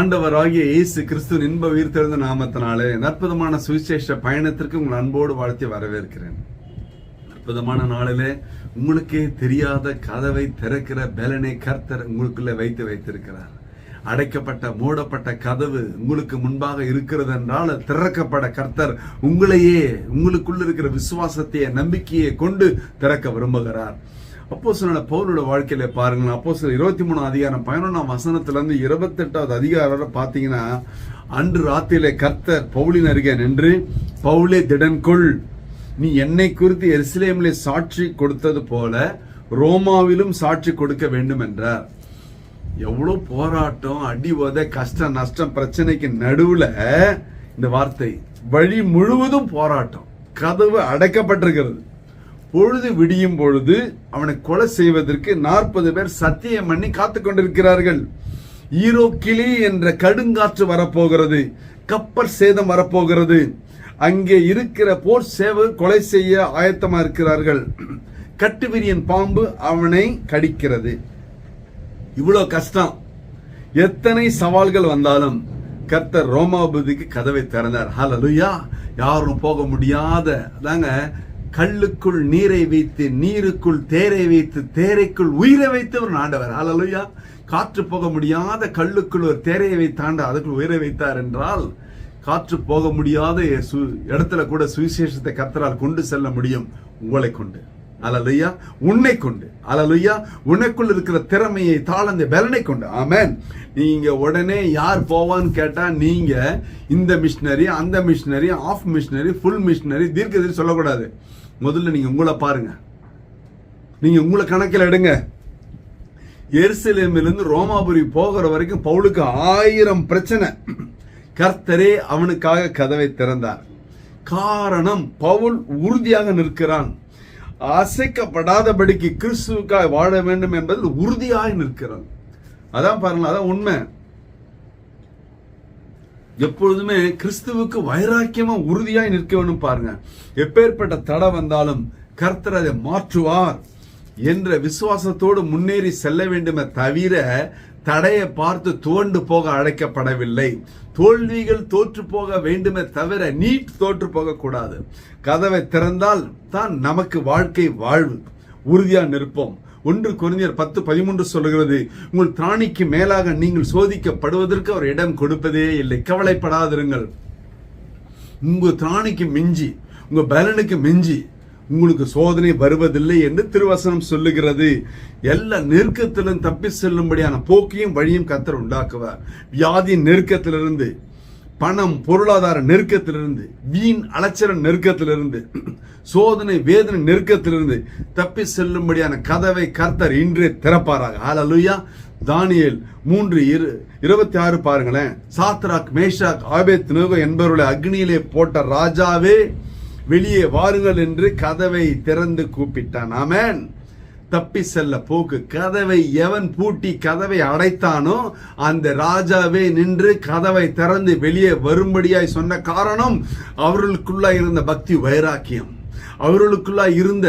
ஆண்டவராகிய இயேசு கிறிஸ்துவின் இன்ப உயிர்த்தெழுந்த நாமத்தினாலே அற்புதமான சுவிசேஷ பயணத்திற்கு உங்கள் அன்போடு வாழ்த்தி வரவேற்கிறேன். அற்புதமான நாளிலே உங்களுக்கே தெரியாத கதவை திறக்கிற பலனை கர்த்தர் உங்களுக்குள்ளே வைத்திருக்கிறார். அடைக்கப்பட்ட மூடப்பட்ட கதவு உங்களுக்கு முன்பாக இருக்கிறது என்றால் திறக்கப்பட கர்த்தர் உங்களுக்குள்ள இருக்கிற விசுவாசத்தையே நம்பிக்கையை கொண்டு திறக்க விரும்புகிறார். அப்போஸ்தலனான பவுலோட வாழ்க்கையில பாருங்க, அப்போஸ்தலர் 23 அதிகாரம் 11 வசனத்திலிருந்து 28வது அதிகாரம் பாத்தீங்கன்னா, அன்று ராத்திரியிலே கர்த்தர் பவுலின் அருகே நின்று, பவுலே திடன்கொள், நீ என்னை குறித்து எருசலேமிலே சாட்சி கொடுத்தது போல ரோமாவிலும் சாட்சி கொடுக்க வேண்டும் என்றார். எவ்வளவு போராட்டம், அடி உதை, கஷ்டம் நஷ்டம், பிரச்சனைக்கு நடுவுல இந்த வார்த்தை, வழி முழுவதும் போராட்டம், கதவு அடைக்கப்பட்டிருக்கிறது. பொழுது விடியும் பொழுது அவனை கொலை செய்வதற்கு 40 பேர் சத்தியம் பண்ணி காத்து கொண்டிருக்கிறார்கள். ஈரோ கிளி என்ற கடுங்காற்று வரப்போகிறது, கப்பல் சேதம் வரப்போகிறது, அங்கே இருக்கிற போர் சேவை கொலை செய்ய ஆயத்தமா இருக்கிறார்கள். கட்டுவிரியன் பாம்பு அவனை கடிக்கிறது. இவ்வளவு கஷ்டம், எத்தனை சவால்கள் வந்தாலும் கர்த்தர் ரோமாபுதிக்கு கதவை திறந்தார். ஹல்லேலூயா. யாரும் போக முடியாத, அதாங்க, கல்லுக்குள் நீரை வைத்து, நீருக்குள் தேரை வைத்து, தேரைக்குள் உயிரை வைத்து ஒரு ஆண்டவர். ஹல்லேலூயா. காற்று போக முடியாத கல்லுக்குள் ஒரு தேரையை வைத்தாண்டு அதுக்குள் உயிரை வைத்தார் என்றால், காற்று போக முடியாத இடத்துல கூட சுவிசேஷத்தை கர்த்தரால் கொண்டு செல்ல முடியும். உங்களை கொண்டு, அல்லேலூயா, உன்னை கொண்டு, அல்லேலூயா, உனக்குள் இருக்கிற திறமையை, தாளந்த பலனை கொண்டு. ஆமென். நீங்க உடனே யார் போவான்னு கேட்டா, நீங்க இந்த மிஷினரி, அந்த missionary, half missionary, full missionary, தீர்க்கதரிசி சொல்லக்கூடாது. முதல்ல நீங்க உங்களை பாருங்க, நீங்க உங்களை கணக்கில் எடுங்க. எருசலேமிலிருந்து ரோமாபுரி போகிற வரைக்கும் பவுலுக்கு 1000 பிரச்சனை. கர்த்தரே அவனுக்காக கதவை திறந்தார். காரணம், பவுல் உறுதியாக நிற்கிறான். அசைக்கப்படாதபடிக்கு கிறிஸ்துவுக்காக வாழ வேண்டும் என்பதில் உறுதியாக நிற்கிறான். அதான் பாருங்க, அதான் உண்மை. எப்பொழுதுமே கிறிஸ்துவுக்கு வைராக்கியமா உறுதியாய் நிற்க வேண்டும். பாருங்க, எப்பேற்பட்ட தடை வந்தாலும் கர்த்தர் அதை மாற்றுவார் என்ற விசுவாசத்தோடு முன்னேறி செல்ல வேண்டுமே தவிர, தடையை பார்த்து துவண்டு போக அழைக்கப்படவில்லை. தோல்விகள் தோற்று போக வேண்டுமே தவிர நீட் தோற்று போக கூடாது. கதவை திறந்தால் தான் நமக்கு வாழ்க்கை வாழ்வு. உறுதியா நிற்போம். 1 கொரிந்தியர் 10:13 சொல்லுகிறது, உங்கள் திராணிக்கு மேலாக நீங்கள் சோதிக்கப்படுவதற்கு அவர் இடம் கொடுப்பதே இல்லை. கவலைப்படாதிருங்கள். உங்க திராணிக்கு மிஞ்சி, உங்க பலனுக்கு மிஞ்சி உங்களுக்கு சோதனை வருவதில்லை என்று திருவசனம் சொல்லுகிறது. எல்லா நெருக்கத்திலும் தப்பி செல்லும்படியான போக்கையும் வழியும் கர்த்தர் உண்டாக்குவார். வியாதியின் நெருக்கத்திலிருந்து, பணம் பொருளாதார நெருக்கத்திலிருந்து, வீண் அலைச்சல் நெருக்கத்திலிருந்து, சோதனை வேதனை நெருக்கத்திலிருந்து தப்பி செல்லும்படியான கதவை கர்த்தர் இன்றே திறப்பாராக. ஹல்லேலூயா. தானியேல் 3:26 பாருங்களேன். சாத்ராக், மேஷாக், ஆபேத்நேகோ என்பவர்களை அக்னியிலே போட்ட ராஜாவே, வெளியே வாருங்கள் என்று கதவை திறந்து கூப்பிட்டான். ஆமென். தப்பி செல்ல போக்கு. கதவை எவன் பூட்டி கதவை அடைத்தானோ அந்த ராஜாவே நின்று கதவை திறந்து வெளியே வரும்படியாய் சொன்ன காரணம், அவர்களுக்குள்ள இருந்த பக்தி வைராக்கியம், அவர்களுக்குள்ள இருந்த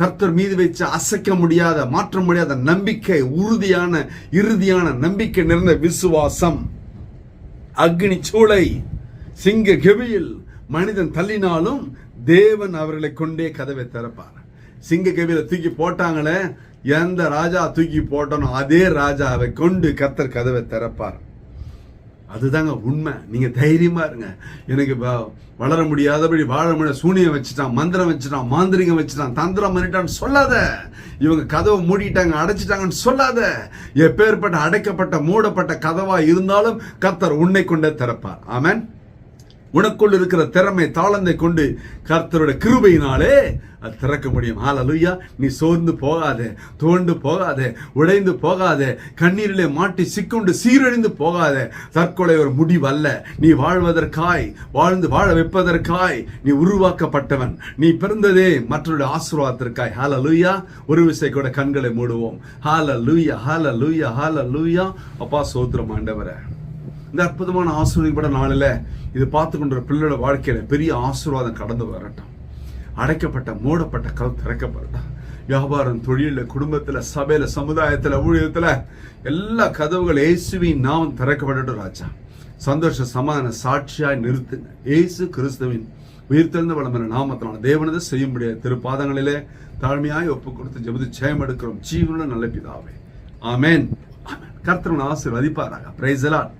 கர்த்தர் மீது வச்சு அசைக்க முடியாத, மாற்ற முடியாத நம்பிக்கை, உறுதியான இறுதியான நம்பிக்கை நிறைந்த விசுவாசம். அக்னி சூளை, சிங்க கெபியில் மனிதன் தள்ளினாலும் தேவன் அவர்களை கொண்டே கதவை திறப்பார். சிங்க கெபியில தூக்கி போட்டாங்களே, எந்த ராஜா தூக்கி போட்டானோ அதே ராஜாவை கொண்டு கர்த்தர் கதவை திறப்பார். அதுதாங்க உண்மை. நீங்க தைரியமா இருங்க. எனக்கு வளர முடியாதபடி வாழ முடியாது, சூனியம் வச்சுட்டான், மந்திரம் வச்சுட்டான், மாந்திரிகம் வச்சுட்டான், தந்திரம் பண்ணிட்டான்னு சொல்லாத. இவங்க கதவை மூடிட்டாங்க, அடைச்சிட்டாங்கன்னு சொல்லாத. எப்பேற்பட்ட அடைக்கப்பட்ட மூடப்பட்ட கதவா இருந்தாலும் கர்த்தர் உன்னை கொண்டே திறப்பார். ஆமென். உனக்குள் இருக்கிற திறமை, தாளந்தை கொண்டு கர்த்தருடைய கிருபையினாலே அது திறக்க முடியும். ஹல்லேலூயா. நீ சோர்ந்து போகாதே, துவண்டு போகாதே, உடைந்து போகாதே, கண்ணீரிலே மாட்டி சிக்குண்டு சீரழிந்து போகாதே. தற்கொலை ஒரு முடிவல்ல. நீ வாழ்வதற்காய், வாழ்ந்து வாழ வைப்பதற்காய் நீ உருவாக்கப்பட்டவன். நீ பிறந்ததே மற்றவருடைய ஆசீர்வாதத்திற்காய். ஹல்லேலூயா. ஒரு விசை கூட கண்களை மூடுவோம். ஹல்லேலூயா, ஹல்லேலூயா, ஹல்லேலூயா. அப்பா சோத்திரம் ஆண்டவரே. இந்த அற்புதமான ஆசீர்வாதப்பட நாளில் இது பார்த்து கொண்ட பிள்ளையோட வாழ்க்கையில பெரிய ஆசீர்வாதம் கடந்து வரட்டும். அடைக்கப்பட்ட மூடப்பட்ட கதவு திறக்கப்படட்டும். வியாபாரம், தொழில, குடும்பத்துல, சபையில, சமுதாயத்துல, ஊழியத்துல எல்லா கதவுகள் இயேசுவின் நாமம் திறக்கப்படட்டும் ராஜா. சந்தோஷ சமாதான சாட்சியாய் நிறுத்துங்க. இயேசு கிறிஸ்துவின் உயிர்த்தெழுந்த வளமான நாமத்தினால தேவனது செய்யும்படிய திருப்பாதங்களிலே தாழ்மையாய் ஒப்பு கொடுத்து ஜெபித்து ஜெயம் எடுக்கிறோம் ஜீவனுள்ள நல்ல பிதாவே. ஆமென். கர்த்தர் ஆசீர்வதிப்பாராக. Praise the Lord.